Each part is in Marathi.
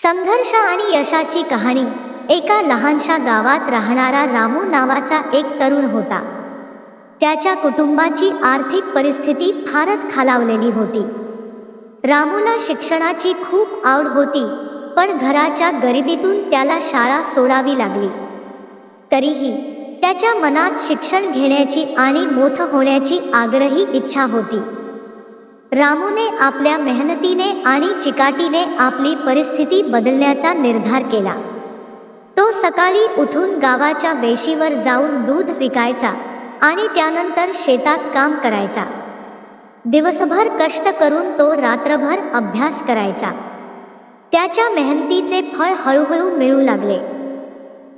संघर्ष आणि यशाची कहाणी. एका लहानशा गावात राहणारा रामू नावाचा एक तरुण होता. त्याच्या कुटुंबाची आर्थिक परिस्थिती फारच खालावलेली होती. रामूला शिक्षणाची खूप आवड होती, पण घराच्या गरिबीतून त्याला शाळा सोडावी लागली. तरीही त्याच्या मनात शिक्षण घेण्याची आणि मोठं होण्याची आग्रही इच्छा होती. रामूने आपल्या मेहनतीने आणि चिकाटीने आपली परिस्थिती बदलण्याचा निर्धार केला. तो सकाळी उठून गावाच्या वेशीवर जाऊन दूध विकायचा आणि त्यानंतर शेतात काम करायचा. दिवसभर कष्ट करून तो रात्रभर अभ्यास करायचा. त्याच्या मेहनतीचे फळ हळूहळू मिळू लागले.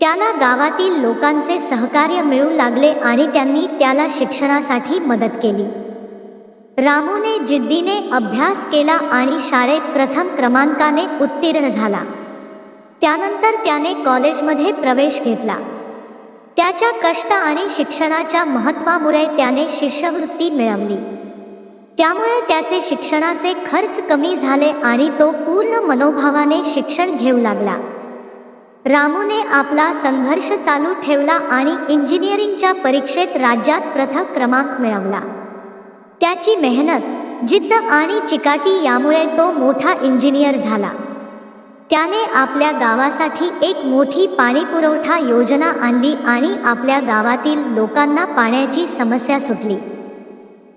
त्याला गावातील लोकांचे सहकार्य मिळू लागले आणि त्यांनी त्याला शिक्षणासाठी मदत केली. रामूने जिद्दीने अभ्यास केला आणि शाळेत प्रथम क्रमांकाने उत्तीर्ण झाला. त्यानंतर त्याने कॉलेजमध्ये प्रवेश घेतला. त्याच्या कष्ट आणि शिक्षणाच्या महत्त्वामुळे त्याने शिष्यवृत्ती मिळवली. त्यामुळे त्याचे शिक्षणाचे खर्च कमी झाले आणि तो पूर्ण मनोभावाने शिक्षण घेऊ लागला. रामूने आपला संघर्ष चालू ठेवला आणि इंजिनिअरिंगच्या परीक्षेत राज्यात प्रथम क्रमांक मिळवला. त्याची मेहनत, जिद्द आणि चिकाटी यामुळे तो मोठा इंजिनियर झाला. त्याने आपल्या गावासाठी एक मोठी पाणीपुरवठा योजना आणली आणि आपल्या गावातील लोकांना पाण्याची समस्या सुटली.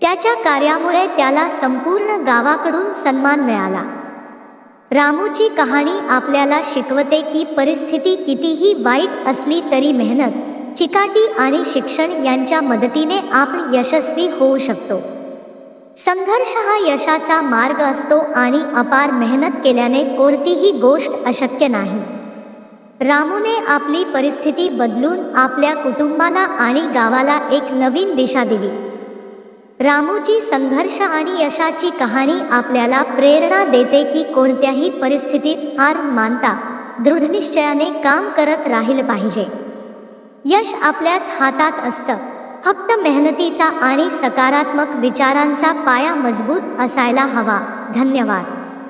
त्याच्या कार्यामुळे त्याला संपूर्ण गावाकडून सन्मान मिळाला. रामूची कहाणी आपल्याला शिकवते की परिस्थिती कितीही वाईट असली तरी मेहनत, चिकाटी आणि शिक्षण यांच्या मदतीने आपण यशस्वी होऊ शकतो. संघर्ष हा यशाचा मार्ग असतो आणि अपार मेहनत केल्याने कोणतीही गोष्ट अशक्य नाही. रामूने आपली परिस्थिती बदलून आपल्या कुटुंबाला आणि गावाला एक नवीन दिशा दिली. रामूची संघर्ष आणि यशाची कहाणी आपल्याला प्रेरणा देते की कोणत्याही परिस्थितीत हार न मानता दृढनिश्चयाने काम करत राहिले पाहिजे. यश आपल्याच हातात असतं, फक्त मेहनतीचा आणि सकारात्मक विचारांचा पाया मजबूत असायला हवा. धन्यवाद.